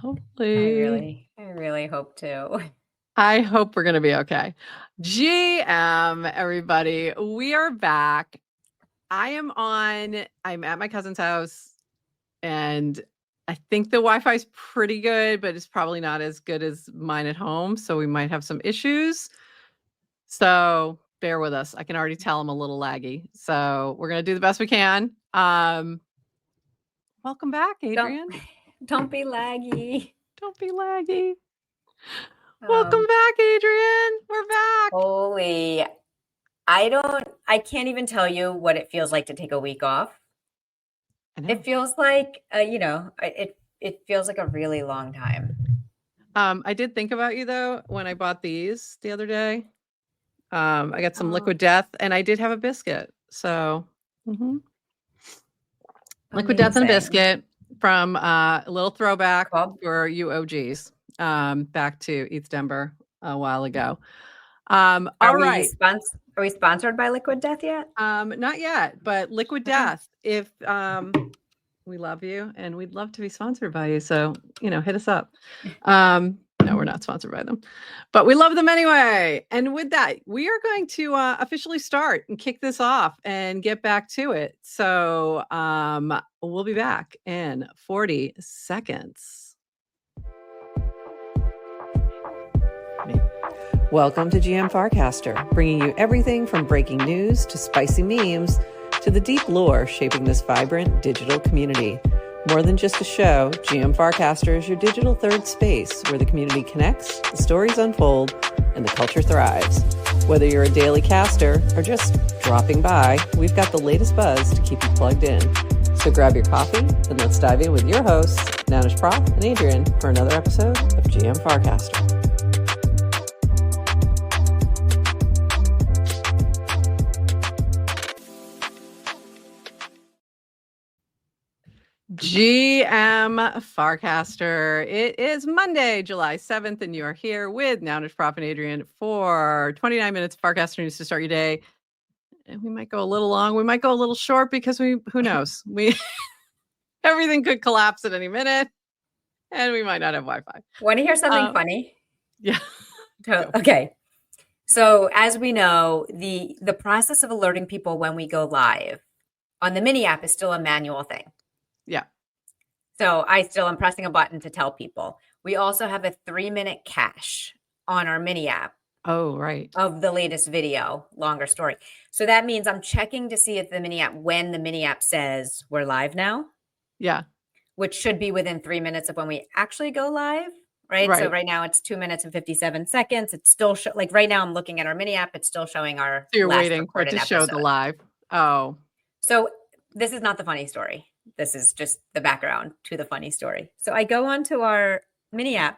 Hopefully. I really hope to. I hope we're going to be okay. GM, everybody, we are back. I'm at my cousin's house, and I think the Wi-Fi is pretty good, but it's probably not as good as mine at home. So we might have some issues. So bear with us. I can already tell I'm a little laggy. So we're going to do the best we can. Welcome back, Adrian. Don't be laggy. Don't be laggy. Welcome back, Adrian. We're back. Holy, I can't even tell you what it feels like to take a week off. It feels like, it feels like a really long time. I did think about you though, when I bought these the other day. I got some Liquid Death, and I did have a biscuit. So Liquid Death and a biscuit from a little throwback for you OGs, back to ETH Denver a while ago. All right. Are we sponsored by Liquid Death yet? Not yet, but Liquid Death, if we love you and we'd love to be sponsored by you. So, hit us up. No, we're not sponsored by them, but we love them anyway. And with that, we are going to officially start and kick this off and get back to it. So we'll be back in 40 seconds. Welcome to GM Farcaster, bringing you everything from breaking news to spicy memes to the deep lore shaping this vibrant digital community. More than just a show, GM Farcaster is your digital third space where the community connects, the stories unfold, and the culture thrives. Whether you're a daily caster or just dropping by, we've got the latest buzz to keep you plugged in. So grab your coffee and let's dive in with your hosts, Nanish Prof and Adrian, for another episode of GM Farcaster. GM Farcaster. It is Monday, July 7th, and you are here with Nanish Prof and Adrian for 29 minutes of Farcaster news to start your day. And we might go a little long. We might go a little short because who knows? Everything could collapse at any minute, and we might not have Wi-Fi. Want to hear something funny? Yeah. Okay. So as we know, the process of alerting people when we go live on the mini app is still a manual thing. Yeah. So I still am pressing a button to tell people. We also have a 3-minute cache on our mini app. Oh, right. Of the latest video, longer story. So that means I'm checking to see if the mini app, when the mini app says we're live now. Yeah. Which should be within 3 minutes of when we actually go live. Right. So right now it's 2 minutes and 57 seconds. It's still like right now I'm looking at our mini app. It's still showing our. So you're waiting for it to show the live. Oh. So this is not the funny story. This is just the background to the funny story. So I go onto our mini app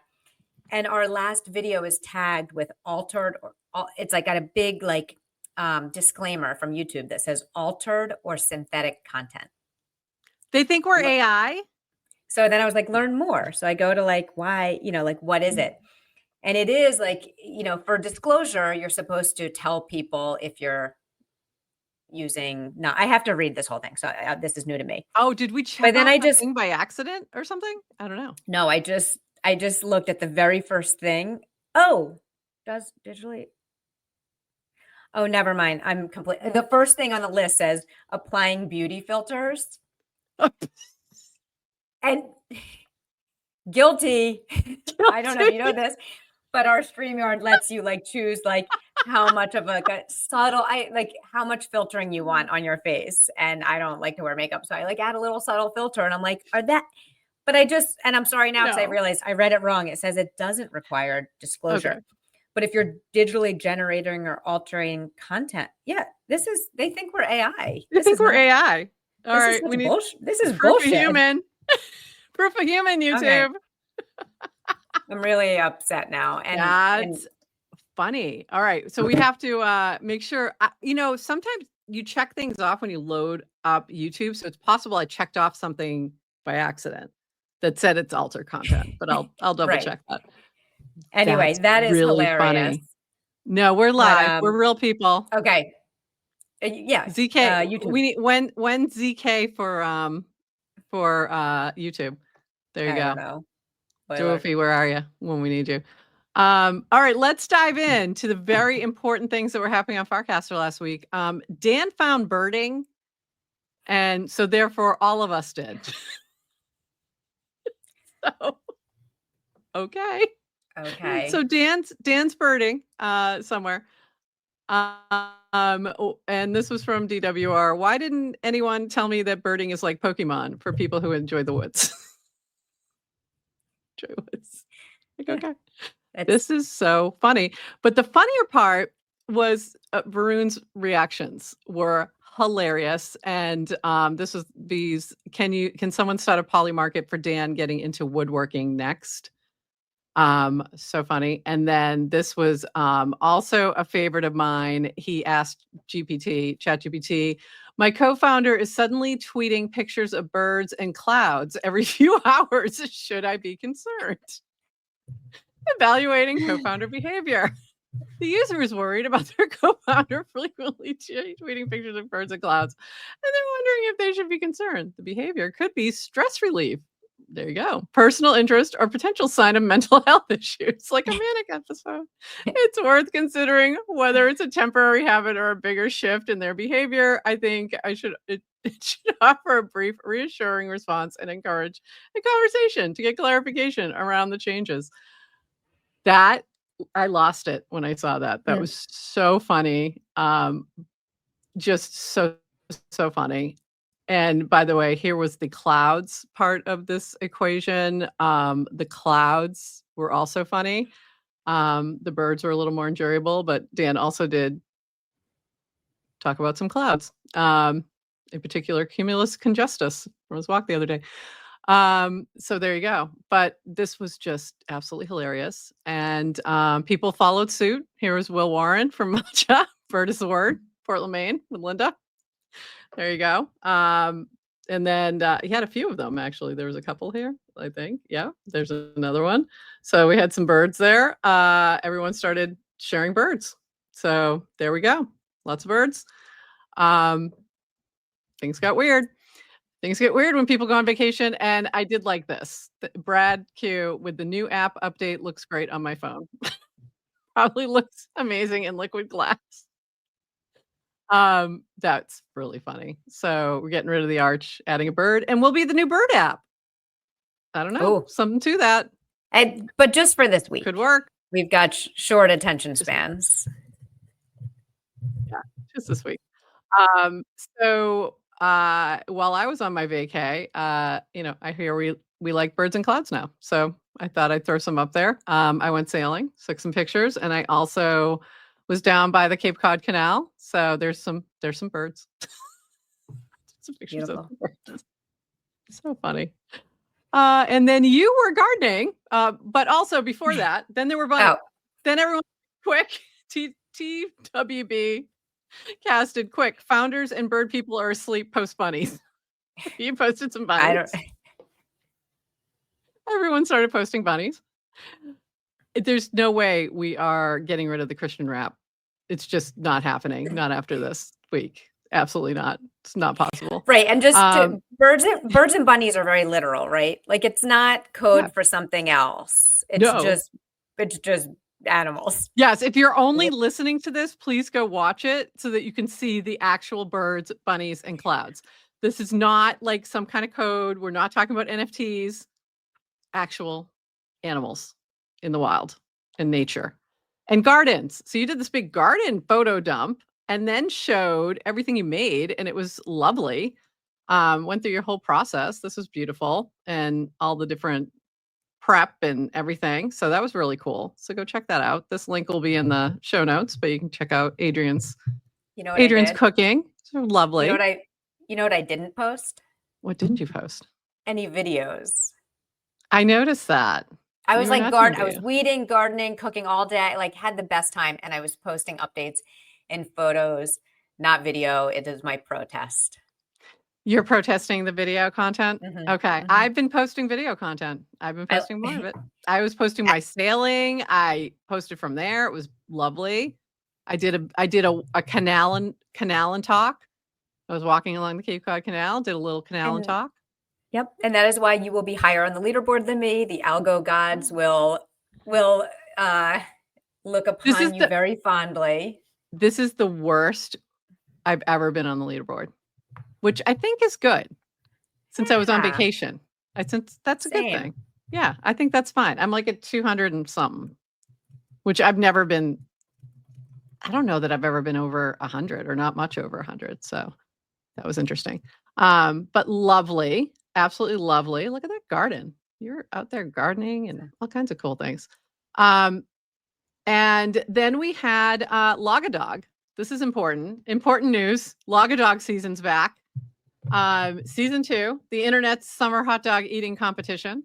and our last video is tagged with altered, or it's like got a big disclaimer from YouTube that says altered or synthetic content. They think we're AI. So then I was like, learn more. So I go to why, what is it? And it is for disclosure, you're supposed to tell people if you're using. No, I have to read this whole thing. So this is new to me. Oh, did we check? But then I just by accident or something? I don't know. No, I just looked at the very first thing. Oh, does digitally. Oh, never mind. I'm complete. The first thing on the list says applying beauty filters. And guilty. I don't know if you know this, but our StreamYard lets you choose how much of a subtle, how much filtering you want on your face. And I don't like to wear makeup. So I add a little subtle filter and I'm like, but and I'm sorry now because I realized I read it wrong. It says it doesn't require disclosure. Okay. But if you're digitally generating or altering content, they think we're AI. They think we're AI. All right. We need this is proof bullshit. Of human. Proof of human, YouTube. Okay. I'm really upset now. And that's funny. All right. So we have to make sure, sometimes you check things off when you load up YouTube. So it's possible I checked off something by accident that said it's altered content, but I'll double check that. Anyway, that is really hilarious. Funny. No, we're live. We're real people. Okay. Yeah. ZK. YouTube. We need when ZK for YouTube. There you go. I don't know. Doofy, where are you when we need you? All right, let's dive into the very important things that were happening on Farcaster last week. Dan found birding, and so therefore all of us did. So, okay. So Dan's birding somewhere. And this was from DWR. Why didn't anyone tell me that birding is like Pokemon for people who enjoy the woods? Like, okay. This is so funny. But the funnier part was Varun's reactions were hilarious. And this was these, can someone start a poly market for Dan getting into woodworking next? So funny. And then this was also a favorite of mine. He asked ChatGPT, my co-founder is suddenly tweeting pictures of birds and clouds every few hours. Should I be concerned? Evaluating co-founder behavior. The user is worried about their co-founder frequently tweeting pictures of birds and clouds, and they're wondering if they should be concerned. The behavior could be stress relief. There you go. Personal interest or potential sign of mental health issues, like a manic episode. It's worth considering whether it's a temporary habit or a bigger shift in their behavior. I think it should offer a brief, reassuring response and encourage a conversation to get clarification around the changes. That I lost it when I saw that. That was so funny. Just so funny. And by the way, here was the clouds part of this equation. The clouds were also funny. The birds were a little more enjoyable, but Dan also did talk about some clouds. In particular, cumulus congestus from his walk the other day. So there you go. But this was just absolutely hilarious. And people followed suit. Here was Will Warren from Matcha. Bird is the word. Portland, Maine with Linda. There you go. And then he had a few of them, actually. There was a couple here, I think. Yeah, there's another one. So we had some birds there. Everyone started sharing birds. So there we go. Lots of birds. Things got weird. Things get weird when people go on vacation. And I did like this. Brad Q with the new app update looks great on my phone. Probably looks amazing in liquid glass. That's really funny. So we're getting rid of the arch, adding a bird, and we'll be the new bird app. I don't know. Something to that. But just for this week. Could work. We've got short attention spans. Yeah, just this week. So while I was on my vacay, I hear we like birds and clouds now. So I thought I'd throw some up there. I went sailing, took some pictures, and I also was down by the Cape Cod Canal. So there's some birds. Some pictures of birds. So funty. And then you were gardening, but also before that, then there were bunnies. Then everyone quick TWB casted quick. Founders and bird people are asleep post bunnies. You posted some bunnies. Everyone started posting bunnies. There's no way we are getting rid of the Christian rap. It's just not happening. Not after this week. Absolutely not. It's not possible. Right. And just birds and bunnies are very literal, right? Like it's not code for something else. It's just animals. Yes. If you're only listening to this, please go watch it so that you can see the actual birds, bunnies, and clouds. This is not like some kind of code. We're not talking about NFTs. Actual animals in the wild and nature and gardens. So you did this big garden photo dump and then showed everything you made, and it was lovely. Went through your whole process. This was beautiful, and all the different prep and everything. So that was really cool. So go check that out. This link will be in the show notes, but you can check out Adrian's cooking. So lovely. You know what I didn't post? What didn't you post? Any videos. I noticed that. I was like, I was weeding, gardening, cooking all day, like had the best time. And I was posting updates and photos, not video. It is my protest. You're protesting the video content? Mm-hmm. Okay. Mm-hmm. I've been posting video content. I've been posting more of it. I was posting my sailing. I posted from there. It was lovely. I did a canal and talk. I was walking along the Cape Cod Canal, did a little canal and talk. Yep. And that is why you will be higher on the leaderboard than me. The algo gods will look upon you very fondly. This is the worst I've ever been on the leaderboard, which I think is good since I was on vacation. That's a good thing. Yeah, I think that's fine. I'm like at 200 and something, which I've never been. I don't know that I've ever been over 100 or not much over 100. So that was interesting. But lovely, absolutely lovely. Look at that garden. You're out there gardening and all kinds of cool things. And then we had Logadog. This is important news. Logadog season's back. Season 2, the internet's summer hot dog eating competition.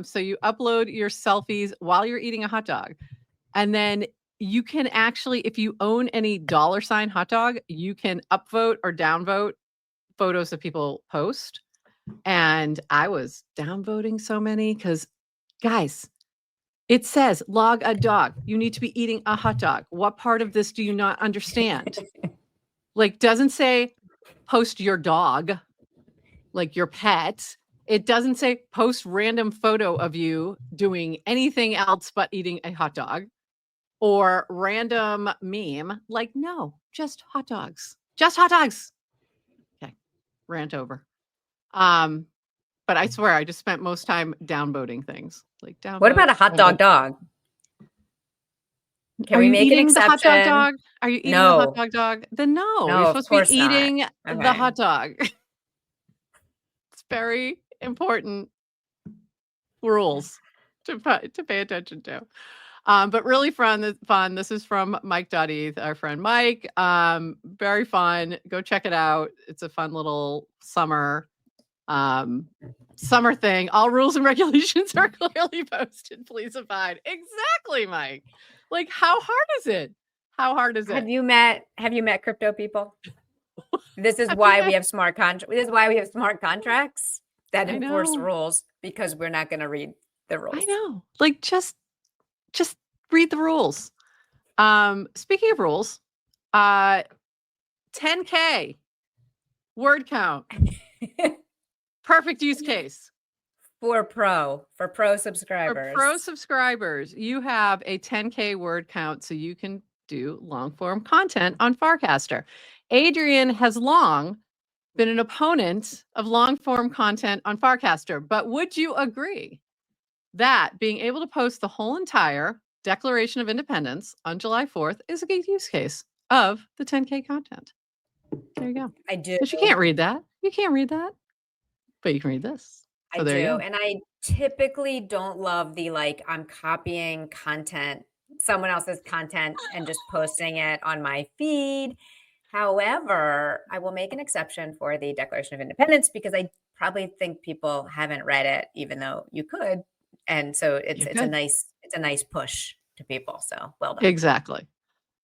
So you upload your selfies while you're eating a hot dog. And then you can actually, if you own any $ hot dog, you can upvote or downvote photos that people post. And I was downvoting so many because, guys, it says log a dog. You need to be eating a hot dog. What part of this do you not understand? Like, doesn't say post your dog, like your pet. It doesn't say post random photo of you doing anything else but eating a hot dog or random meme. Like, no, just hot dogs. Just hot dogs. Okay, rant over. But I swear I just spent most time downvoting things. Like downvote. What about a hot dog dog? Can we make an exception? The hot dog? Are you eating the hot dog? Then no, you're supposed to be eating the hot dog. It's very important rules to pay attention to. But really fun. This is from Mike Duddy, our friend Mike. Very fun. Go check it out. It's a fun little summer thing. All rules and regulations are clearly posted. Please abide. Exactly, Mike. Like, how hard is it? How hard is it? Have you met crypto people? This is why we have smart contracts. This is why we have smart contracts that enforce rules, because we're not going to read the rules. I know. Like, just read the rules. Speaking of rules, 10K word count. Perfect use case. For pro subscribers. For pro subscribers, you have a 10K word count so you can do long form content on Farcaster. Adrian has long been an opponent of long form content on Farcaster, but would you agree that being able to post the whole entire Declaration of Independence on July 4th is a good use case of the 10K content? There you go. I do. But you can't read that. You can't read that. But you can read this. So I do. And I typically don't love the, like, I'm copying content, someone else's content, and just posting it on my feed. However, I will make an exception for the Declaration of Independence because I probably think people haven't read it, even though you could. And so it's a nice push to people. So well done. Exactly.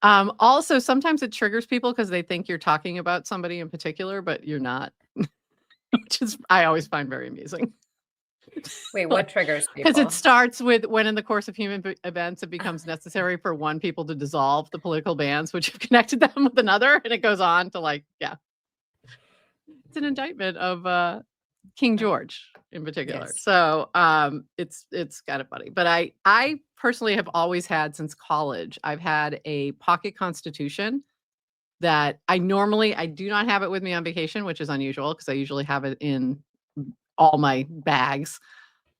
Also, sometimes it triggers people because they think you're talking about somebody in particular, but you're not. Which is, I always find very amusing. Wait, what triggers people? Because it starts with when in the course of human events, it becomes necessary for one people to dissolve the political bands, which have connected them with another. And it goes on to, like, yeah. It's an indictment of King George in particular. Yes. So it's kind of funny. But I personally have always had, since college, I've had a pocket constitution that I do not have it with me on vacation, which is unusual because I usually have it in all my bags.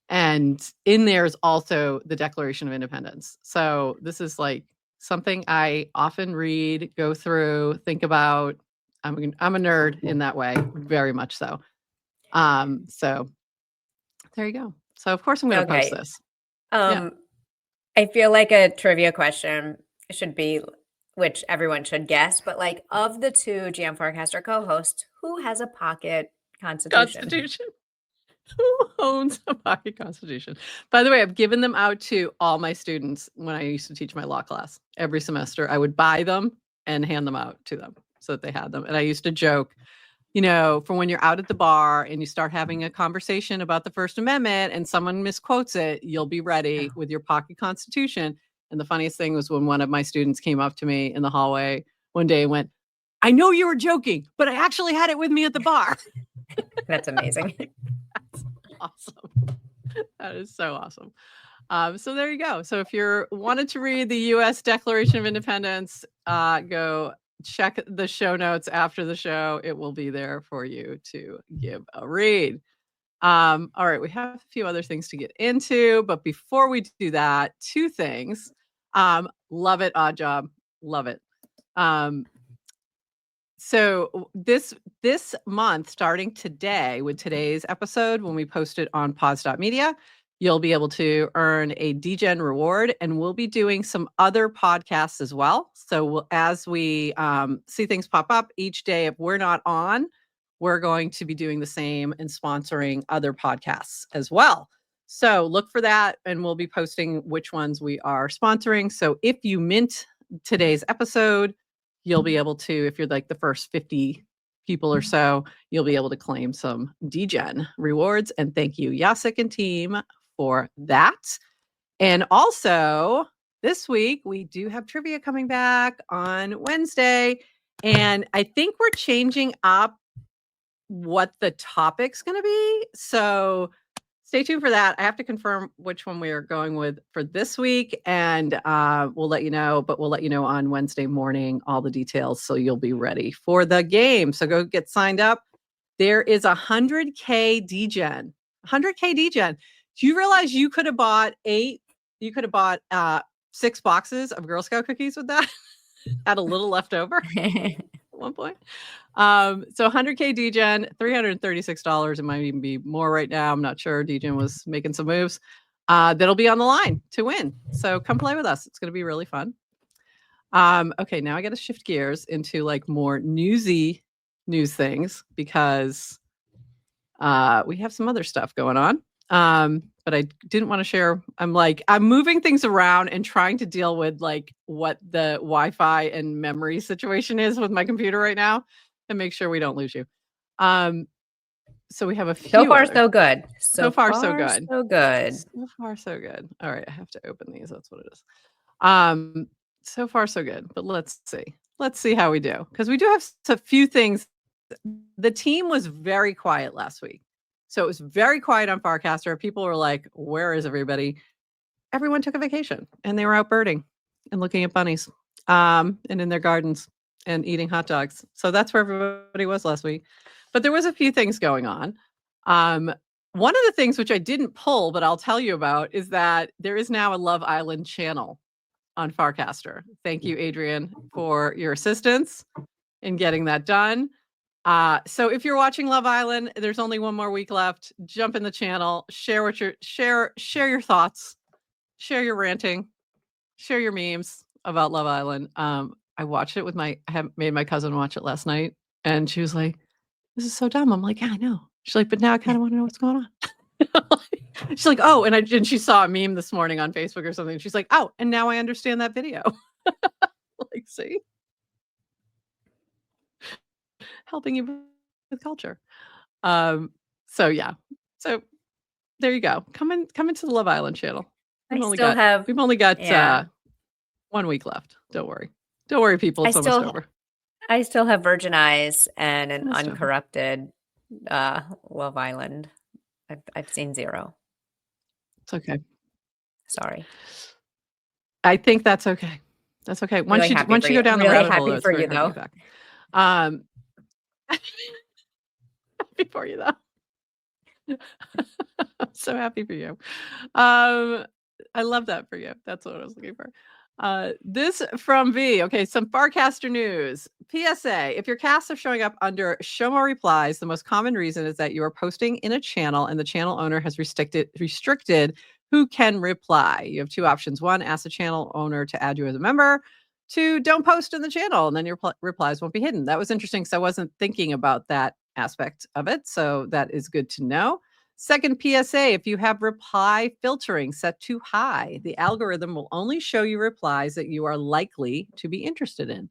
And in there is also the Declaration of Independence. So this is like something I often read, go through, think about. I'm a nerd in that way, very much so. So there you go. So of course I'm going to post this. I feel like a trivia question should be, which everyone should guess, but like, of the two GM Farcaster co-hosts, who has a pocket constitution? Who owns a pocket constitution? By the way, I've given them out to all my students when I used to teach my law class. Every semester, I would buy them and hand them out to them so that they had them. And I used to joke, for when you're out at the bar and you start having a conversation about the First Amendment and someone misquotes it, you'll be ready with your pocket constitution. And the funniest thing was when one of my students came up to me in the hallway one day and went, "I know you were joking, but I actually had it with me at the bar." That's amazing. awesome. That is so awesome. So there you go. So if you're wanted to read the U.S. Declaration of Independence, go check the show notes after the show. It will be there for you to give a read. All right, we have a few other things to get into, but before we do that, two things. Love it, Odd Job. Love it. So this month, starting today with today's episode, when we post it on pods.media, you'll be able to earn a DGen reward, and we'll be doing some other podcasts as well. So as we see things pop up each day, if we're not on, we're going to be doing the same and sponsoring other podcasts as well. So look for that, and we'll be posting which ones we are sponsoring. So if you mint today's episode, you'll be able to, if you're like the first 50 people or so, you'll be able to claim some DGen rewards. And thank you, Jacek and team, for that. And also, this week, we do have trivia coming back on Wednesday. And I think we're changing up what the topic's going to be. So stay tuned for that. I have to confirm which one we are going with for this week, and we'll let you know, but we'll let you know on Wednesday morning all the details so you'll be ready for the game. So go get signed up. There is 100K DGen. 100K DGen. Do you realize you could have bought 6 boxes of Girl Scout cookies with that? Had a little left over at one point. So 100K DGen, $336. It might even be more right now. I'm not sure. DGen was making some moves. That'll be on the line to win. So come play with us. It's going to be really fun. Okay, now I got to shift gears into like more news things, because we have some other stuff going on. But I didn't want to share. I'm moving things around and trying to deal with like what the Wi-Fi and memory situation is with my computer right now, and make sure we don't lose you. So we have a few. So far, so good. So far, so good. So good. So far, so good. All right, I have to open these. That's what it is. So far, so good. But let's see. Let's see how we do, because we do have a few things. The team was very quiet last week. So it was very quiet on Farcaster. People were like, where is everybody? Everyone took a vacation, and they were out birding and looking at bunnies and in their gardens and eating hot dogs. So that's where everybody was last week. But there was a few things going on. One of the things which I didn't pull, but I'll tell you about, is that there is now a Love Island channel on Farcaster. Thank you, Adrian, for your assistance in getting that done. So if you're watching Love Island, there's only one more week left. Jump in the channel, share your thoughts, share your ranting, share your memes about Love Island. I watched it with I made my cousin watch it last night, and she was like, "This is so dumb." I'm like, "Yeah, I know." She's like, "But now I kind of want to know what's going on." She's like, "Oh," and she saw a meme this morning on Facebook or something. She's like, "Oh, and now I understand that video." Like, see? Helping you with culture. So yeah. So there you go. Come into the Love Island channel. We've only got 1 week left. Don't worry, people. It's almost over. I still have virgin eyes and an uncorrupted Love Island. I've seen 0. It's okay. Sorry. I think that's okay. That's okay. Once you go down the rabbit hole, it's for you though. Happy for you though. I'm so happy for you. I love that for you. That's what I was looking for. This from V. Okay, some Farcaster news. PSA: if your casts are showing up under show more replies, the most common reason is that you are posting in a channel and the channel owner has restricted who can reply. You have 2 options. 1, ask the channel owner to add you as a member. 2, don't post in the channel, and then your replies won't be hidden. That was interesting, because I wasn't thinking about that aspect of it. So that is good to know. Second PSA: if you have reply filtering set too high, the algorithm will only show you replies that you are likely to be interested in.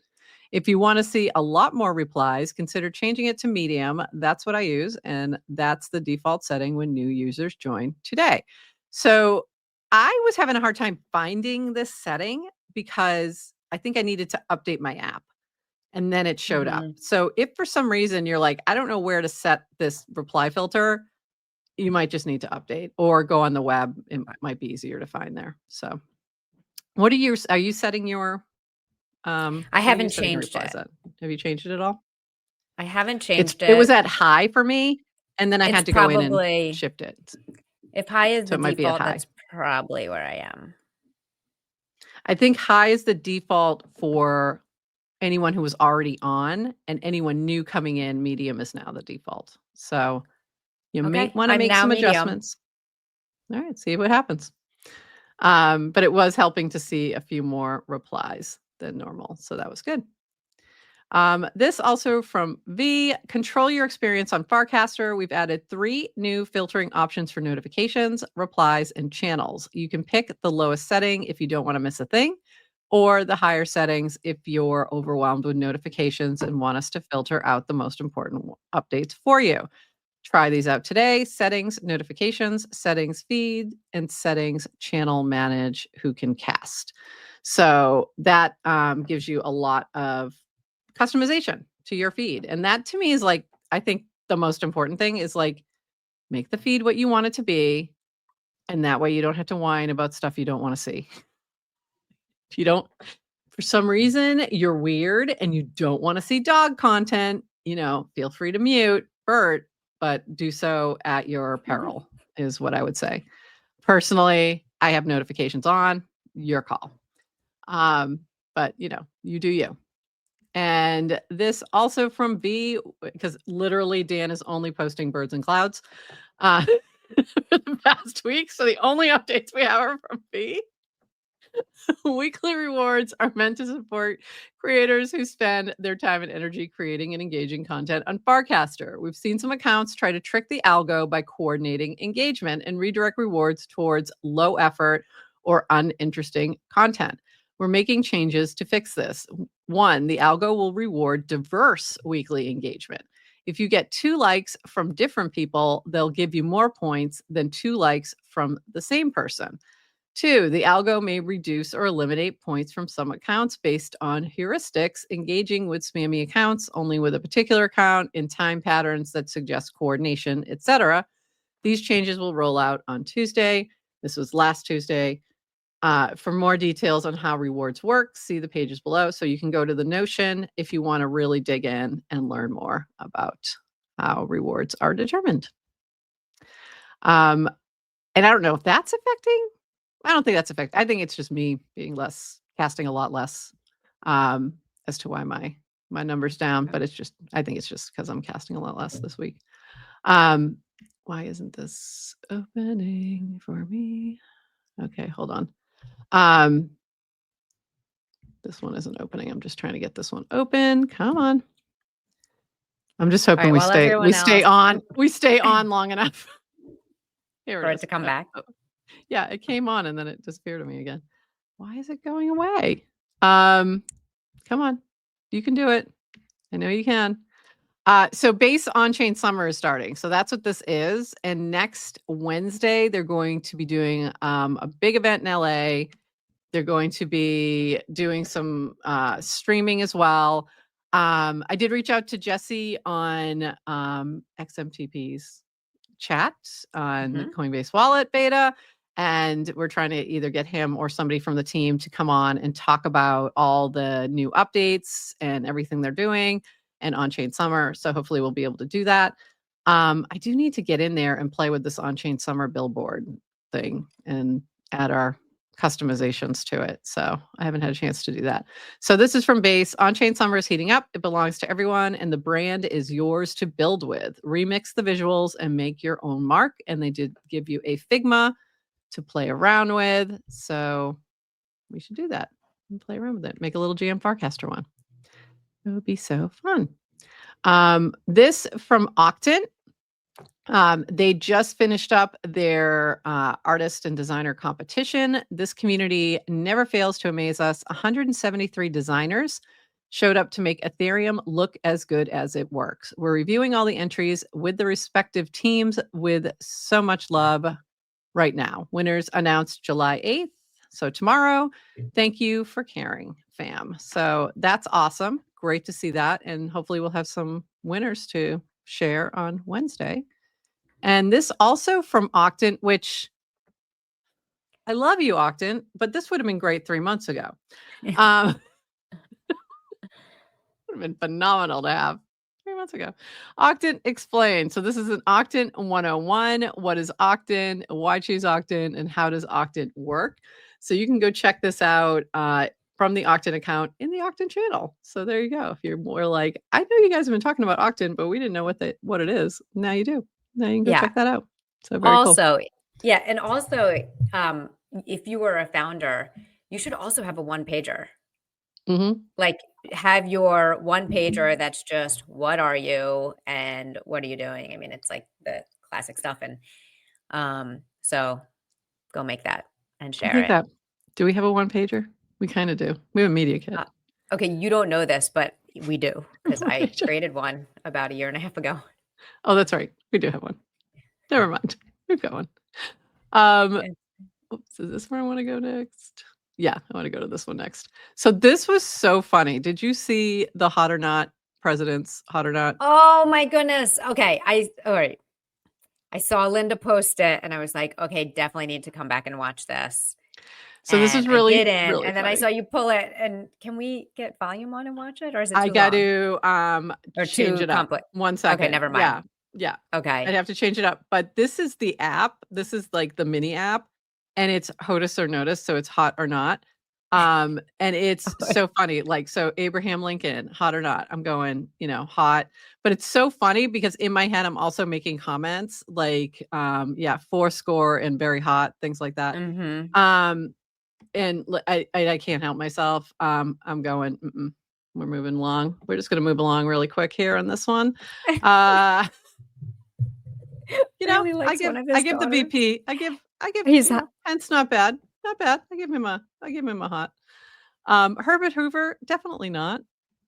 If you want to see a lot more replies, consider changing it to medium. That's what I use, and that's the default setting when new users join today. So I was having a hard time finding this setting, because I think I needed to update my app, and then it showed up. So if for some reason you're like, I don't know where to set this reply filter, you might just need to update or go on the web. It might be easier to find there. So are you setting your, I haven't changed it. Have you changed it at all? I haven't changed it. It was at high for me, and then I had to go in and shift it. If high is the default, that's probably where I am. I think high is the default for anyone who was already on, and anyone new coming in. Medium is now the default. So you may want to make some adjustments. All right, see what happens. But it was helping to see a few more replies than normal. So that was good. This also from V, control your experience on Farcaster. We've added 3 new filtering options for notifications, replies, and channels. You can pick the lowest setting if you don't want to miss a thing, or the higher settings if you're overwhelmed with notifications and want us to filter out the most important updates for you. Try these out today. Settings, notifications, settings, feed, and settings, channel manage, who can cast. So that gives you a lot of customization to your feed. And that to me is like, I think the most important thing is like, make the feed what you want it to be. And that way you don't have to whine about stuff you don't want to see. If you don't, for some reason, you're weird and you don't want to see dog content, feel free to mute Bert, but do so at your peril is what I would say. Personally, I have notifications on, your call. But you do you. And this also from V, because literally Dan is only posting birds and clouds for the past week. So the only updates we have are from V. Weekly rewards are meant to support creators who spend their time and energy creating and engaging content on Farcaster. We've seen some accounts try to trick the algo by coordinating engagement and redirect rewards towards low effort or uninteresting content. We're making changes to fix this. 1, the algo will reward diverse weekly engagement. If you get 2 likes from different people, they'll give you more points than 2 likes from the same person. 2, the algo may reduce or eliminate points from some accounts based on heuristics, engaging with spammy accounts only with a particular account in time patterns that suggest coordination, etc. These changes will roll out on Tuesday. This was last Tuesday. For more details on how rewards work, see the pages below. So you can go to the Notion if you want to really dig in and learn more about how rewards are determined. And I don't know if that's affecting. I don't think that's affecting. I think it's just me being casting a lot less as to why my number's down. But I think it's just because I'm casting a lot less this week. Why isn't this opening for me? Okay, hold on. This one isn't opening. I'm just trying to get this one open. Come on. I'm just hoping we stay on long enough. For it to come back. Yeah, it came on and then it disappeared on me again. Why is it going away? Come on. You can do it. I know you can. So base on-chain summer is starting. So that's what this is. And next Wednesday, they're going to be doing a big event in LA. They're going to be doing some streaming as well. I did reach out to Jesse on XMTP's chat on Coinbase Wallet beta. And we're trying to either get him or somebody from the team to come on and talk about all the new updates and everything they're doing and on-chain summer. So hopefully we'll be able to do that. I do need to get in there and play with this on-chain summer billboard thing and add our customizations to it. So I haven't had a chance to do that. So this is from Base. On-chain summer is heating up. It belongs to everyone and the brand is yours to build with. Remix the visuals and make your own mark. And they did give you a Figma to play around with. So we should do that and play around with it. Make a little GM Farcaster one. It would be so fun. This from Octant. They just finished up their artist and designer competition. This community never fails to amaze us. 173 designers showed up to make Ethereum look as good as it works. We're reviewing all the entries with the respective teams with so much love right now. Winners announced July 8th. So tomorrow, thank you for caring, fam. So that's awesome. Great to see that. And hopefully we'll have some winners to share on Wednesday. And this also from Octant, which I love you, Octant, but this would have been great 3 months ago. Would have been phenomenal to have 3 months ago. Octant explained. So this is an Octant 101. What is Octant? Why choose Octant? And how does Octant work? So you can go check this out from the Octant account in the Octant channel. So there you go. If you're more like, I know you guys have been talking about Octant, but we didn't know what it is. Now you do. Now you can go check that out. So very cool. Yeah. And also, if you were a founder, you should also have a one pager. Mm-hmm. Like have your one pager that's just what are you and what are you doing? I mean, it's like the classic stuff. And so go make that and share it. Do we have a one pager? We kind of do. We have a media kit. Okay, you don't know this, but we do because I created one about 1.5 years ago. Oh, that's right. We do have one. Never mind. We've got one. Oops, is this where I want to go next? Yeah, I want to go to this one next. So this was so funny. Did you see the hot or not presidents? Hot or not? Oh my goodness. Okay. All right. I saw Linda post it and I was like, okay, definitely need to come back and watch this. So this is really, really and then funny. I saw you pull it. And can we get volume on and watch it, or is it? I got to change it up. 1 second. Okay, never mind. Yeah. Okay. I'd have to change it up. But this is the app. This is like the mini app, and it's HOTUS or NOTUS, so it's hot or not. And it's so funny. Like, so Abraham Lincoln, hot or not? I'm going, hot. But it's so funny because in my head, I'm also making comments like, fourscore and very hot, things like that. Mm-hmm. And I can't help myself. I'm going, we're moving along. We're just going to move along really quick here on this one. I give the VP. I give. He's hot. And it's not bad. Not bad. I give him a hot. Herbert Hoover, definitely not.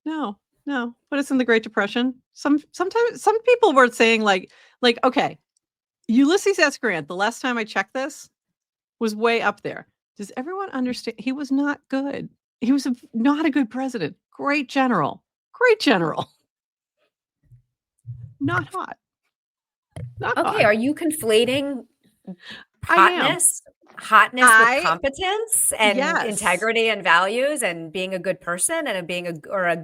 No. Put us in the Great Depression. Sometimes some people were saying like, okay, Ulysses S. Grant, the last time I checked this, was way up there. Does everyone understand? He was not good. He was not a good president. Great general. Not hot. Not okay, hot. Are you conflating hotness with competence and integrity and values and being a good person and being a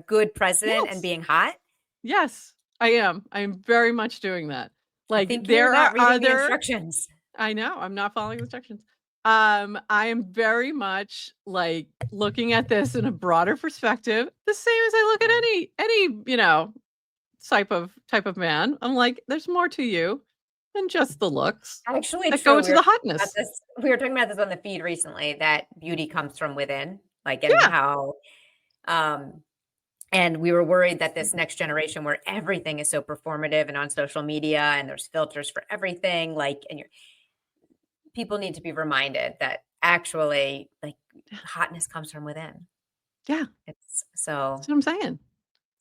good president and being hot? Yes, I am. I am very much doing that. Like, I think you're not reading the instructions. I know. I'm not following the instructions. I am very much like looking at this in a broader perspective, the same as I look at any type of man. I'm like, there's more to you than just the looks. Actually, that go into the hotness. We were talking about this on the feed recently, that beauty comes from within, how, and we were worried that this next generation where everything is so performative and on social media and there's filters for everything, people need to be reminded that actually hotness comes from within. Yeah. That's what I'm saying.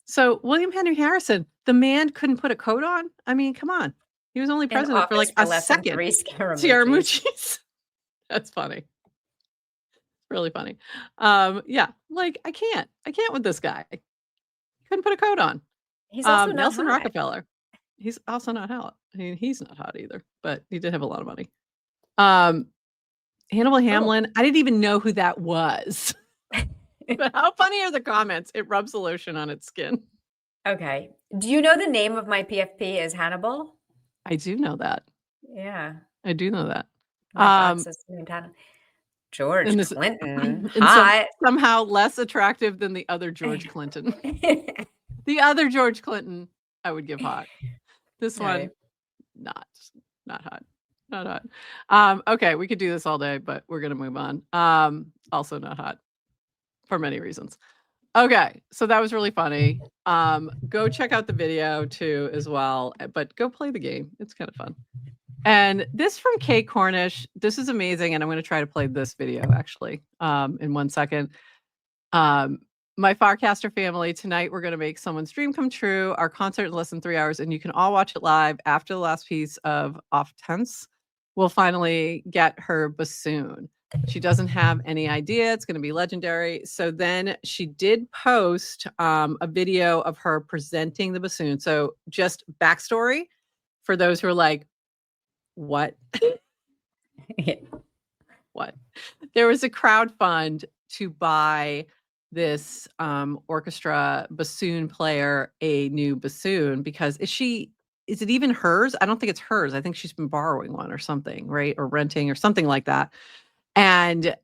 So William Henry Harrison, the man couldn't put a coat on. I mean, come on. He was only president for a second. 3 Scaramucci's. That's funny. Really funny. I can't with this guy. He couldn't put a coat on. He's also not Nelson hot. Rockefeller. He's also not hot. I mean, he's not hot either, but he did have a lot of money. Hannibal Hamlin, I didn't even know who that was. But how funny are the comments? It rubs the lotion on its skin. Okay. Do you know the name of my PFP is Hannibal? I do know that. Yeah. I do know that. George Clinton. Hot. Somehow less attractive than the other George Clinton. The other George Clinton, I would give hot. This one, not hot. Not hot. Okay, we could do this all day, but we're going to move on. Also not hot for many reasons. Okay, so that was really funny. Go check out the video too as well, but go play the game. It's kind of fun. And this from Kate Cornish, this is amazing. And I'm going to try to play this video actually in 1 second. My Farcaster family, tonight we're going to make someone's dream come true. Our concert in less than 3 hours, and you can all watch it live after the last piece of Off Tense. We'll finally get her bassoon. She doesn't have any idea. It's going to be legendary. So then she did post a video of her presenting the bassoon. So just backstory for those who are like, what? Yeah. What? There was a crowdfund to buy this orchestra bassoon player a new bassoon, because is it even hers? I don't think it's hers. I think she's been borrowing one or something, right? Or renting or something like that. And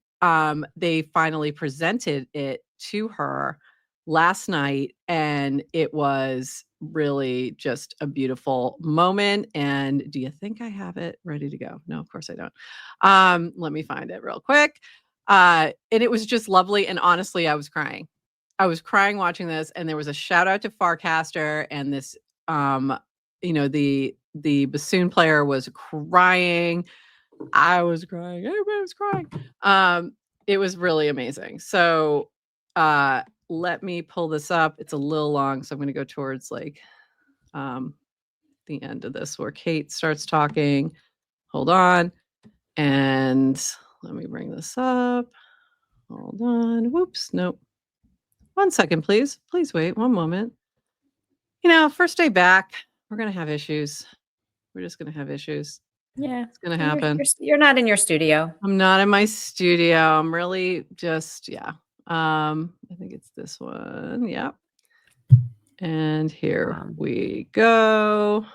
they finally presented it to her last night, and it was really just a beautiful moment. And do you think I have it ready to go? No, of course I don't. Let me find it real quick. And it was just lovely. And honestly, I was crying. I was crying watching this, and there was a shout out to Farcaster, and this, the bassoon player was crying. I was crying. Everybody was crying. It was really amazing. So let me pull this up. It's a little long, so I'm going to go towards like the end of this where Kate starts talking. Hold on. And let me bring this up. Hold on. Whoops. Nope. 1 second, please. Please wait 1 moment. First day back, we're going to have issues. We're just going to have issues. Yeah. It's going to happen. You're not in your studio. I'm not in my studio. I'm really just, yeah. I think it's this one. Yep. And here we go.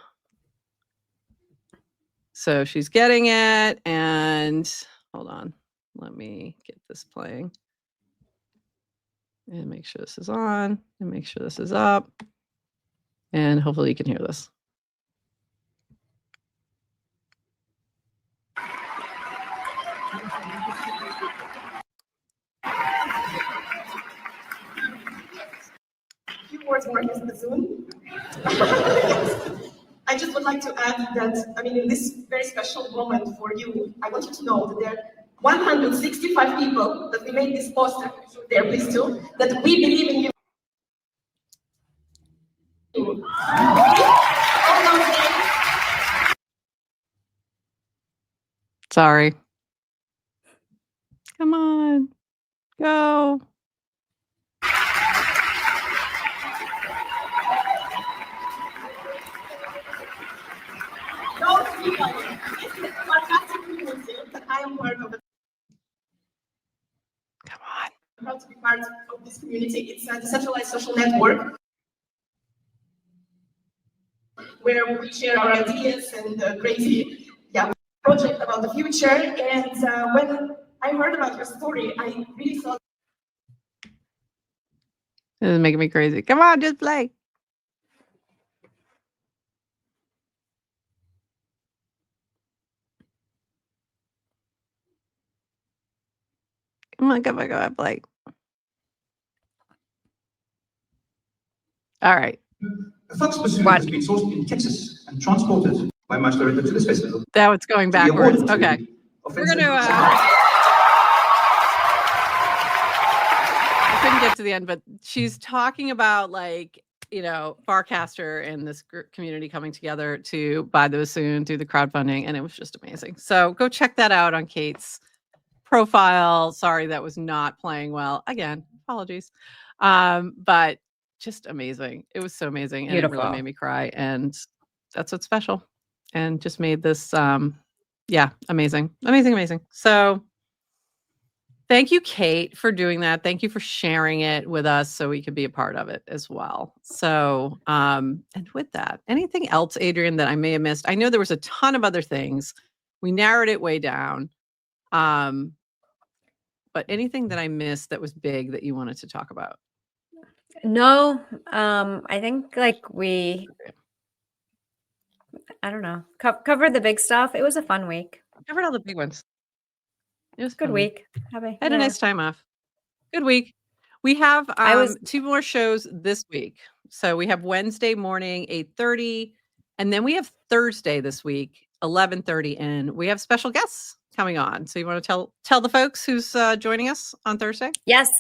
So she's getting it. And hold on. Let me get this playing. And make sure this is on. And make sure this is up. And hopefully you can hear this. Few words more against the Zoom. I just would like to add that, in this very special moment for you, I want you to know that there are 165 people that we made this poster, there please too, that we believe in you. Sorry. Come on. Go. Those people, this is a fantastic community that I am part of. Come on. I'm proud to be part of this community. It's a decentralized social network where we share our ideas and crazy project about the future. And when I heard about your story, I really thought This is making me crazy. Come on, just play. Come on, play. All right. A Fox bassoon has been sourced in Texas and transported by Masquerade to this festival. That was going backwards. Okay. We're going to... I couldn't get to the end, but she's talking about Farcaster and this community coming together to buy the bassoon, do the crowdfunding, and it was just amazing. So go check that out on Kate's profile. Sorry, that was not playing well. Again, apologies. But just amazing. It was so amazing. And Beautiful. It really made me cry. And that's what's special. And just made this, amazing. So thank you, Kate, for doing that. Thank you for sharing it with us so we could be a part of it as well. So, and with that, anything else, Adrian, that I may have missed? I know there was a ton of other things. We narrowed it way down. But anything that I missed that was big that you wanted to talk about? No, I think we, I don't know, covered the big stuff. It was a fun week. Covered all the big ones. It was a Good fun week. Had a nice time off. Good week. We have 2 more shows this week. So we have Wednesday morning, 8:30, and then we have Thursday this week, 11:30, and we have special guests coming on. So you want to tell the folks who's joining us on Thursday? Yes.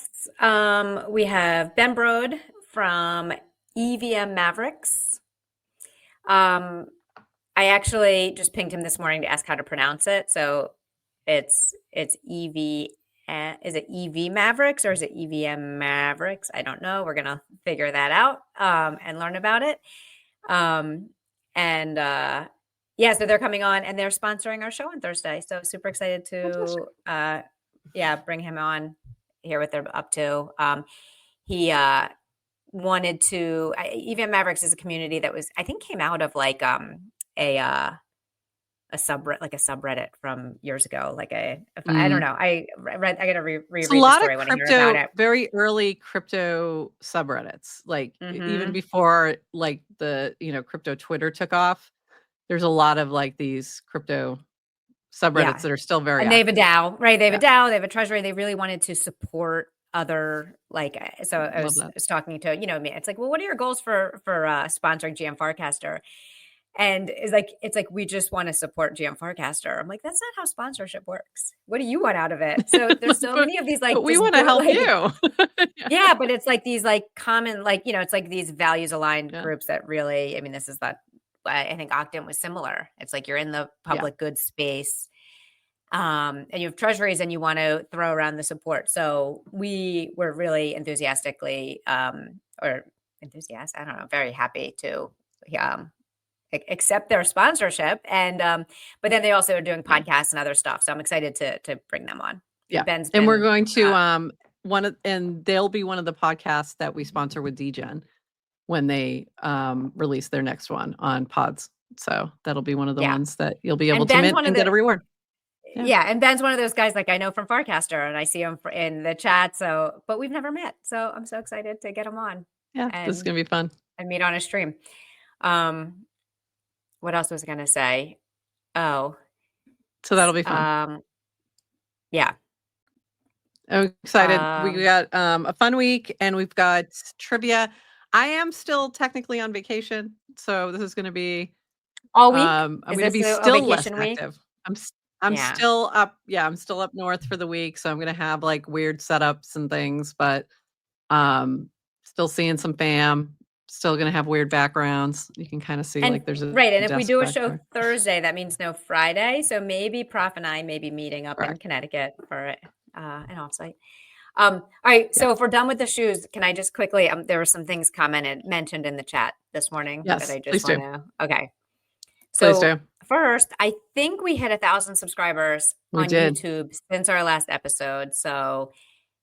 We have Ben Brode from EVM Mavericks. I actually just pinged him this morning to ask how to pronounce it. So it's EV. Is it EV Mavericks or is it EVM Mavericks? I don't know. We're gonna figure that out and learn about it. And Yeah, so they're coming on and they're sponsoring our show on Thursday. So super excited to bring him on, hear what they're up to. He wanted to EVM Mavericks is a community that was, I think, came out of like a subreddit from years ago. Like I don't know. I gotta reread It's the a lot story of when I hear about crypto, it. very early crypto subreddits, like even before like the, crypto Twitter took off. There's a lot of like these crypto subreddits that are still very and they have a active. DAO, right? They have a DAO, they have a treasury. They really wanted to support other, like, so I was talking to, it's like, well, what are your goals for sponsoring GM Farcaster? And it's like, we just want to support GM Farcaster. I'm like, that's not how sponsorship works. What do you want out of it? So there's so many of these, like, but we want to help you. Yeah, but it's like these like common, like, it's like these values aligned groups that really, I mean, this is that, I think Octant was similar. It's like you're in the public goods space, and you have treasuries and you want to throw around the support. So we were really enthusiastically, I don't know, very happy to accept their sponsorship. And but then they also are doing podcasts and other stuff. So I'm excited to bring them on. Yeah, and we're going to and they'll be one of the podcasts that we sponsor with DGen when they release their next one on pods. So that'll be one of the ones that you'll be able to mint and get a reward. Yeah, and Ben's one of those guys like I know from Farcaster, and I see him in the chat. So, but we've never met, so I'm so excited to get him on. Yeah, this is gonna be fun. And meet on a stream. What else was I gonna say? Oh, so that'll be fun. Yeah. I'm excited. We got a fun week, and we've got trivia. I am still technically on vacation, so this is going to be all week. I'm going to be still less active. I'm still up. Yeah, I'm still up north for the week, so I'm going to have like weird setups and things, but still seeing some fam. Still going to have weird backgrounds. You can kind of see like there's a right. And if we do a show Thursday, that means no Friday. So maybe Prof and I may be meeting up in Connecticut for an offsite. All right. So if we're done with the shoes, can I just quickly? There were some things mentioned in the chat this morning that I just want to. Okay. So first, I think we hit 1,000 subscribers on YouTube since our last episode. So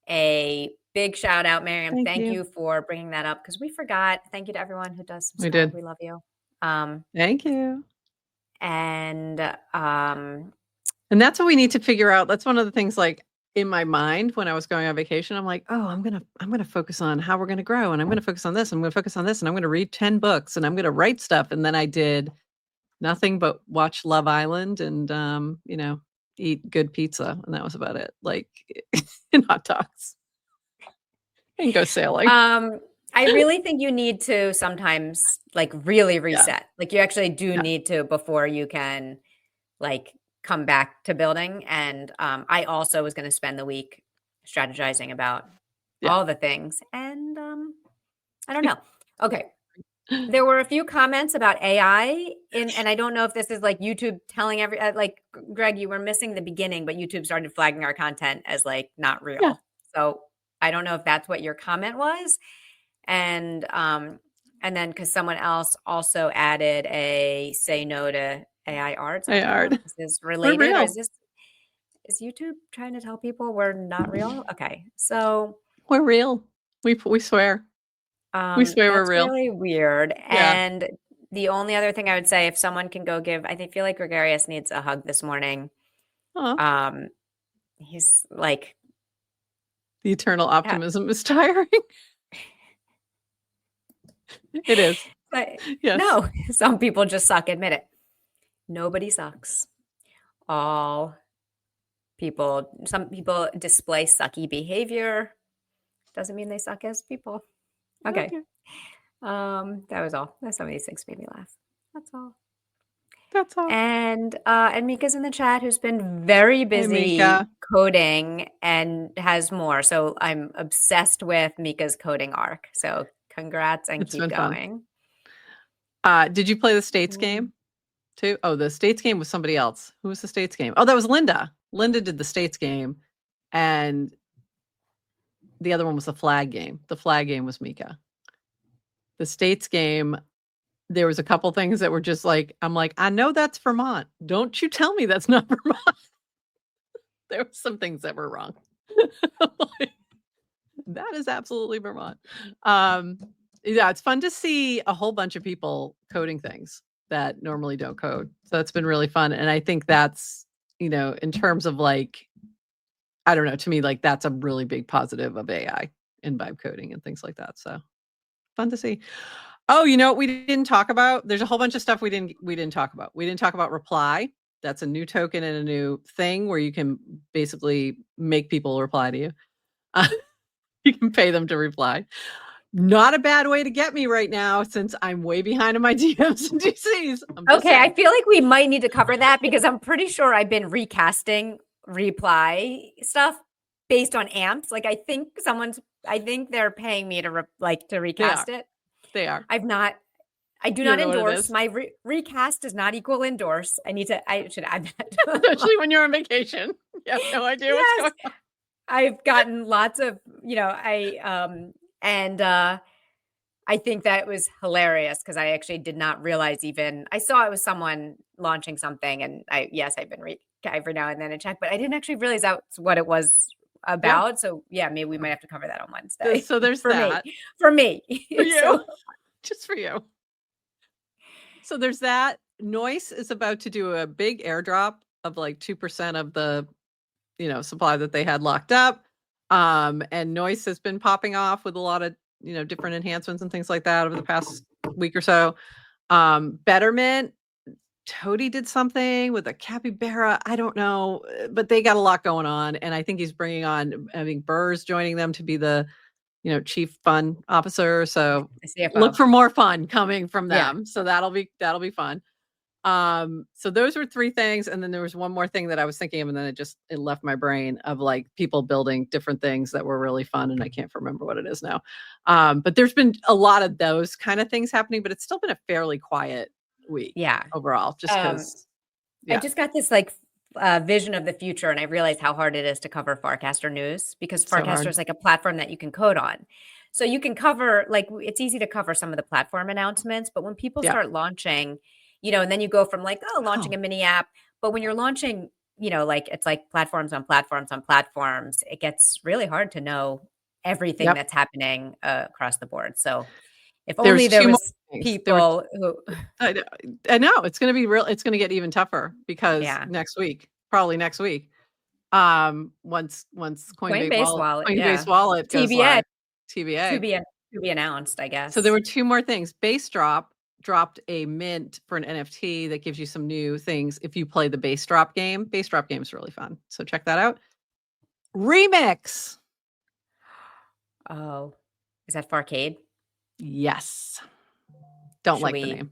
a big shout out, Miriam. Thank you for bringing that up because we forgot. Thank you to everyone who does subscribe. We did. We love you. Thank you. And that's what we need to figure out. That's one of the things like in my mind when I was going on vacation, I'm like, oh, I'm going to focus on how we're going to grow. And I'm going to focus on this. I'm going to focus on this. And I'm going to read 10 books and I'm going to write stuff. And then I did nothing but watch Love Island and, eat good pizza. And that was about it. Like in hot dogs. And go sailing. I really think you need to sometimes like really reset. Like you actually do need to before you can like come back to building. And I also was going to spend the week strategizing about all the things. And I don't know. Okay. There were a few comments about AI and I don't know if this is like YouTube telling like Greg, you were missing the beginning, but YouTube started flagging our content as like not real. Yeah. So I don't know if that's what your comment was. And then because someone else also added a say no to AI art. AI art. Is this related? Or is YouTube trying to tell people we're not real? Okay. So we're real. We swear. We swear we're real. That's really weird. Yeah. And the only other thing I would say, if someone can go give, I feel like Gregarious needs a hug this morning. He's like, the eternal optimism is tiring. It is. But no, some people just suck. Admit it. Nobody sucks. Some people display sucky behavior. Doesn't mean they suck as people. Okay. That was all. Some of these things made me laugh. That's all. And Mika's in the chat who's been very busy coding and has more. So I'm obsessed with Mika's coding arc. So congrats and keep going. Did you play the States game too? Oh, the States game was somebody else. Who was the States game? Oh, that was Linda. Linda did the States game. And the other one was the flag game. The flag game was Mika. The States game there was a couple things that were just like, I'm like, I know that's Vermont. Don't you tell me that's not Vermont. There were some things that were wrong. Like, that is absolutely Vermont. Yeah, it's fun to see a whole bunch of people coding things that normally don't code. So it's been really fun. And I think that's, in terms of like, I don't know, to me, like that's a really big positive of AI and vibe coding and things like that. So fun to see. Oh, what we didn't talk about? There's a whole bunch of stuff we didn't talk about. We didn't talk about reply. That's a new token and a new thing where you can basically make people reply to you. You can pay them to reply. Not a bad way to get me right now since I'm way behind on my DMs and DCs. Okay, I feel like we might need to cover that because I'm pretty sure I've been recasting reply stuff based on amps. Like I think they're paying me to recast it. They are. I do not endorse. My recast does not equal endorse. I should add that. Especially when you're on vacation. You have no idea what's going on. I've gotten lots of, I think that was hilarious because I actually did not realize I saw it was someone launching something and I've been every now and then I check, but I didn't actually realize that's what it was about. Yeah. So maybe we might have to cover that on Wednesday. So there's that. For me. For you. Just for you. So there's that. Noise is about to do a big airdrop of like 2% of the, supply that they had locked up. And Noise has been popping off with a lot of, different enhancements and things like that over the past week or so. Betterment, Toady did something with a capybara. I don't know, but they got a lot going on. And I think he's bringing on, Burr's joining them to be the, chief fun officer. So look for more fun coming from them. Yeah. So that'll be fun. So those were 3 things. And then there was one more thing that I was thinking of, and then it left my brain of like people building different things that were really fun. And I can't remember what it is now. But there's been a lot of those kind of things happening, but it's still been a fairly quiet week. Yeah. Overall, just because. I just got this like vision of the future, and I realized how hard it is to cover Farcaster news because Farcaster is like a platform that you can code on. So you can cover, like, it's easy to cover some of the platform announcements, but when people start launching, and then you go from like, launching a mini app, but when you're launching, like it's like platforms on platforms on platforms, it gets really hard to know everything that's happening across the board. So if only there was people who I know it's going to be real. It's going to get even tougher because next week, once Coinbase wallet goes live, TBA to be announced, I guess. So there were 2 more things. Base dropped a mint for an NFT that gives you some new things if you play the base drop game. Base drop game is really fun. So check that out. Remix. Oh, is that Farcade? Yes. Don't like the name.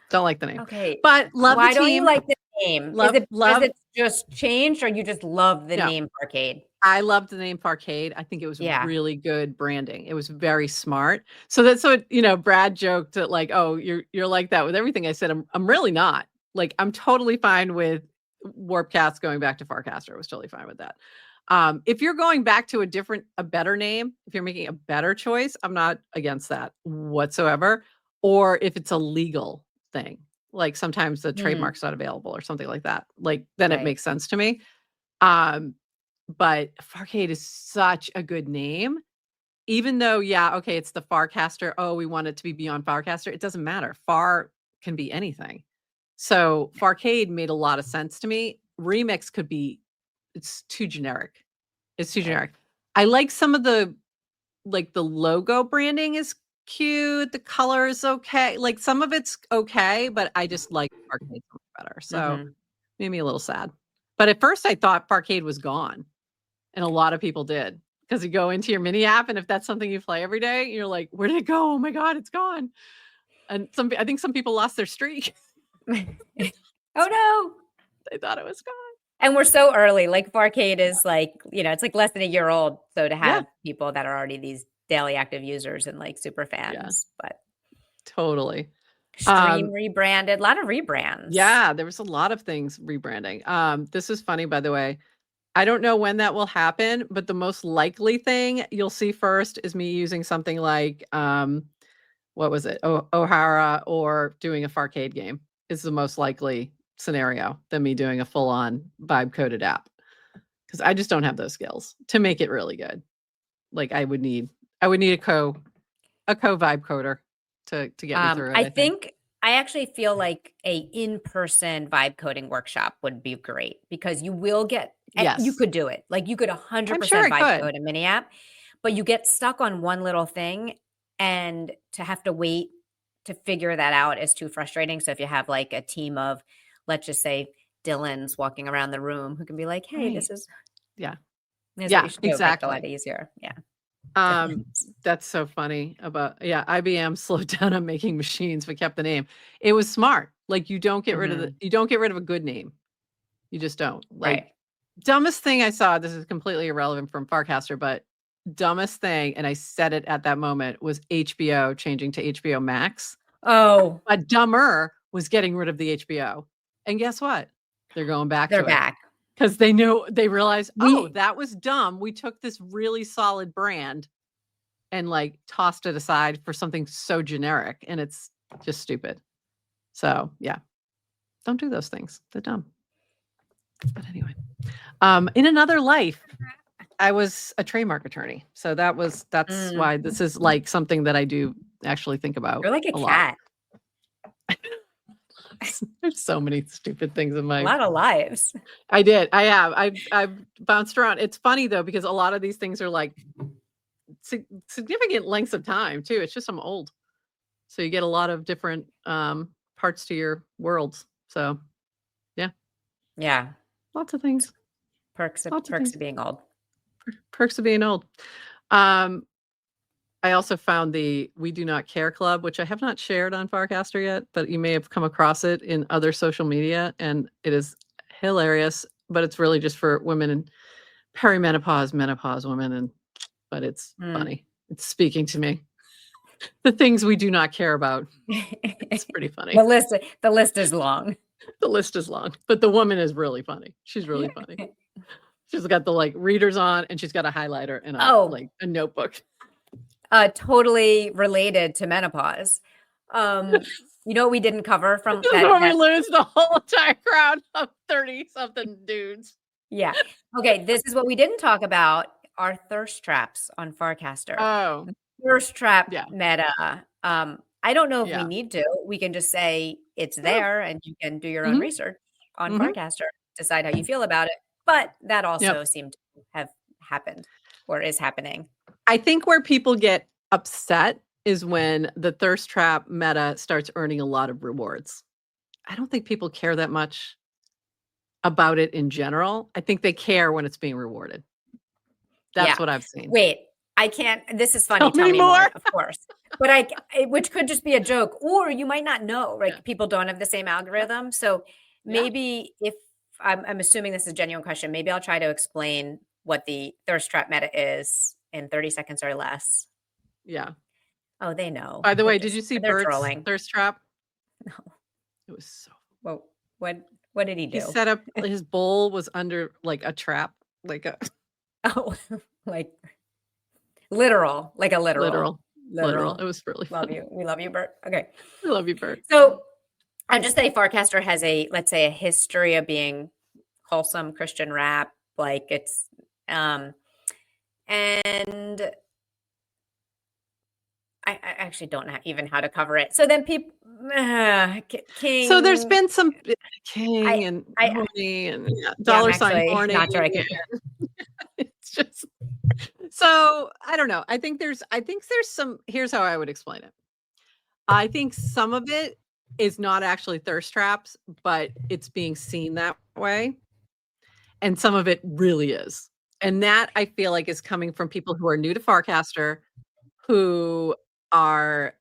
Don't like the name. Okay. But love Why the team. Don't you like the name? Is it just changed or you just love the name Farcade? I loved the name Farcade. I think it was really good branding. It was very smart. So Brad joked that like, oh, you're like that with everything. I said, I'm really not. Like, I'm totally fine with Warpcast going back to Farcaster. I was totally fine with that. If you're going back to a better name, if you're making a better choice, I'm not against that whatsoever. Or if it's a legal thing, like sometimes the trademark's not available or something like that, like then it makes sense to me. But Farcade is such a good name, even though, it's the Farcaster. Oh, we want it to be beyond Farcaster. It doesn't matter. Far can be anything. So Farcade made a lot of sense to me. Remix it's too generic. It's too generic. I like some of the logo branding is cute. The color is okay. Like some of it's okay, but I just like Farcade better. So made me a little sad. But at first I thought Farcade was gone. And a lot of people did, because you go into your mini app, and if that's something you play every day, you're like, where did it go? Oh my God, it's gone. And I think some people lost their streak. Oh no. They thought it was gone. And we're so early. Like Farcade is like, it's like less than a year old. So to have people that are already these daily active users and like super fans, but totally. Stream rebranded, a lot of rebrands. Yeah, there was a lot of things rebranding. This is funny, by the way. I don't know when that will happen, but the most likely thing you'll see first is me using something like what was it? O'Hara or doing a Farcade game is the most likely scenario than me doing a full-on vibe coded app. Because I just don't have those skills to make it really good. Like I would need a co vibe coder to get me through it. I think I actually feel like a in-person vibe coding workshop would be great because you will get, Yes. you could do it. Like you could 100% vibe code a mini app, but you get stuck on one little thing and to have to wait to figure that out is too frustrating. So if you have like a team of, let's just say Dylan's walking around the room who can be like, hey, this is, exactly. A lot easier. Yeah. That's so funny about, IBM slowed down on making machines, but kept the name. It was smart. Like you don't get rid of you don't get rid of a good name. You just don't. Like dumbest thing I saw, this is completely irrelevant from Farcaster, but dumbest thing, and I said it at that moment, was HBO changing to HBO Max. Oh. But dumber was getting rid of the HBO. And guess what? They're going back to it. Because they realized, that was dumb. We took this really solid brand and like tossed it aside for something so generic, and it's just stupid. So yeah, don't do those things. They're dumb. But anyway, in another life, I was a trademark attorney. So that's why this is like something that I do actually think about. You're like a cat. There's so many stupid things in my... A lot of lives. I did. I have. I've bounced around. It's funny, though, because a lot of these things are like significant lengths of time, too. It's just I'm old. So you get a lot of different parts to your worlds. So, yeah. Yeah. Lots of things. Perks of being old. Perks of being old. I also found the We Do Not Care Club, which I have not shared on Farcaster yet, but you may have come across it in other social media, and it is hilarious, but it's really just for women and perimenopause, menopause women, but it's funny. It's speaking to me. The things we do not care about. It's pretty funny. The list is long. The list is long, but the woman is really funny. She's really funny. She's got the like readers on, and she's got a highlighter and a notebook. Totally related to menopause. You know what we didn't cover from that? When we lose the whole entire crowd of 30-something dudes. Yeah. Okay, this is what we didn't talk about, our thirst traps on Farcaster. Oh. Thirst trap meta. I don't know if we need to. We can just say it's there and you can do your own research on Farcaster, decide how you feel about it. But that also seemed to have happened or is happening. I think where people get upset is when the thirst trap meta starts earning a lot of rewards. I don't think people care that much about it in general. I think they care when it's being rewarded. That's what I've seen. Wait, I can't. This is funny. Tell me more, of course. But which could just be a joke, or you might not know. Right? People don't have the same algorithm. So maybe if I'm assuming this is a genuine question, maybe I'll try to explain what the thirst trap meta is in 30 seconds or less. Yeah. Oh, they know. By the way, did you see Bert's thirst trap? No. It was so... Well, what did he do? He set up, his bowl was under like a trap, like a... Oh, like literal, like a literal. It was really fun. Love you. We love you, Bert. Okay. We love you, Bert. So I'm just saying Farcaster has let's say a history of being wholesome Christian rap. Like it's, and I actually don't know even how to cover it. So then people, King. So there's been some King and Horny and dollar sign Horny. Not sure I can. It's just, so I don't know. I think there's some, here's how I would explain it. I think some of it is not actually thirst traps, but it's being seen that way. And some of it really is. And that I feel like is coming from people who are new to Farcaster, who are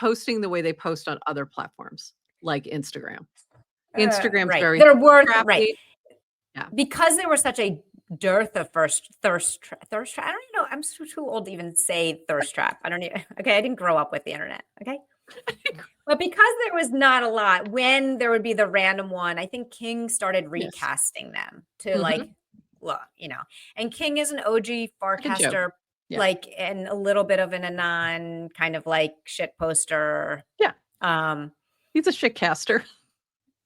posting the way they post on other platforms like Instagram. Instagram's very they're worth crappy. Right. Yeah. Because there was such a dearth of thirst trap. I don't even know. I'm too old to even say thirst trap. I don't even. Okay, I didn't grow up with the internet. Okay. But because there was not a lot, when there would be the random one, I think King started recasting them to like, look, and King is an OG Farcaster Yeah. like, and a little bit of an anon kind of like shit poster. Yeah. Um, He's a shitcaster.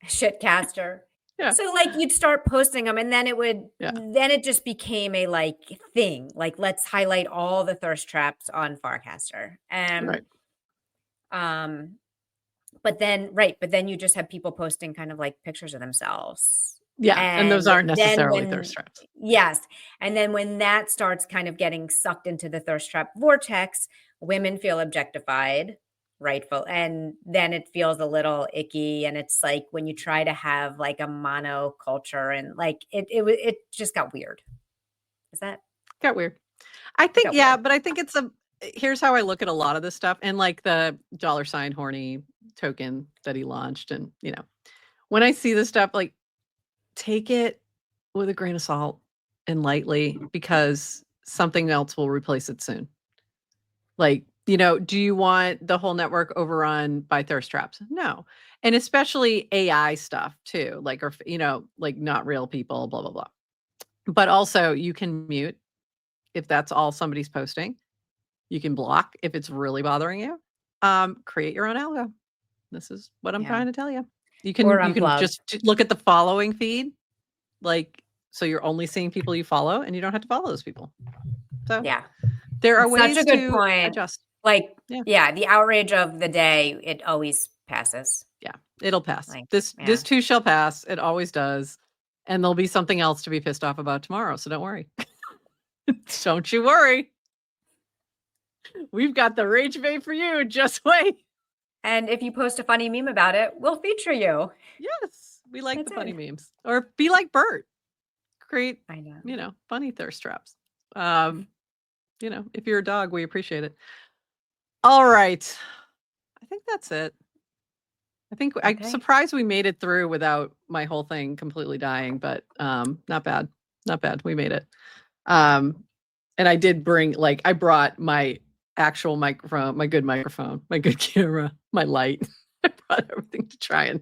Shitcaster. Yeah. So like you'd start posting them, and then Yeah. then it just became a like thing. Like, let's highlight all the thirst traps on Farcaster. Right. But then you just have people posting kind of like pictures of themselves. Yeah. And those aren't then necessarily when- thirst traps. Yes. And then when that starts kind of getting sucked into the thirst trap vortex, women feel objectified, rightful. And then it feels a little icky. And it's like when you try to have like a monoculture, and like it just got weird. Is that? Got weird. I think, got yeah, weird. but I think here's how I look at a lot of this stuff, and like the $ horny token that he launched. And, when I see this stuff, like, take it with a grain of salt and lightly, because something else will replace it soon. Like, do you want the whole network overrun by thirst traps? No. And especially AI stuff too, like, or, like not real people, blah, blah, blah. But also you can mute if that's all somebody's posting. You can block if it's really bothering you. Create your own algo. This is what I'm trying to tell you. You can just look at the following feed, like, so you're only seeing people you follow, and you don't have to follow those people. So Yeah, there are ways such a good to point. adjust. Like, the outrage of the day, it always passes. Yeah, it'll pass. Like, this too shall pass. It always does. And there'll be something else to be pissed off about tomorrow. So don't worry. Don't you worry. We've got the rage bait for you. Just wait. And if you post a funny meme about it, we'll feature you. Yes, we like That's the funny it. memes. Or be like Bert. Create, I know. funny thirst traps. If you're a dog, we appreciate it. All right. I think that's it. I think I'm surprised we made it through without my whole thing completely dying, but not bad. Not bad. We made it. And I did bring, I brought my actual microphone, my good microphone, my good camera, my light. I brought everything to try and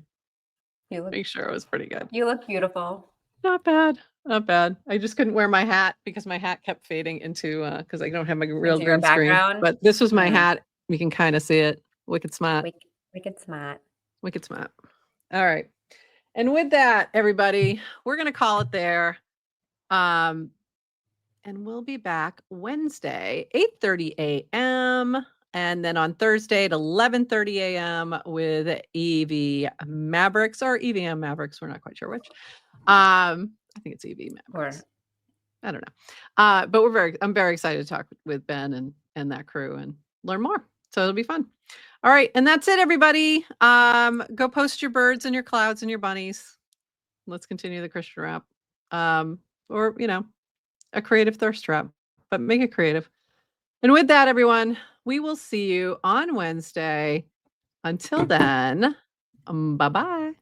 make sure it was pretty good. You look beautiful. Not bad. Not bad. I just couldn't wear my hat because my hat kept fading into, because I don't have my real green screen. But this was my hat. You can kind of see it. Wicked smart. Wicked smart. Wicked smart. All right. And with that, everybody, we're going to call it there. And we'll be back Wednesday, 8:30 a.m. And then on Thursday at 11:30 a.m. with EV Mavericks or EVM Mavericks. We're not quite sure which. I think it's EV Mavericks. I don't know. But I'm very excited to talk with Ben and that crew and learn more. So it'll be fun. All right. And that's it, everybody. Go post your birds and your clouds and your bunnies. Let's continue the Christian rap. Or, a creative thirst trap, but make it creative. And with that, everyone, we will see you on Wednesday. Until then, bye-bye.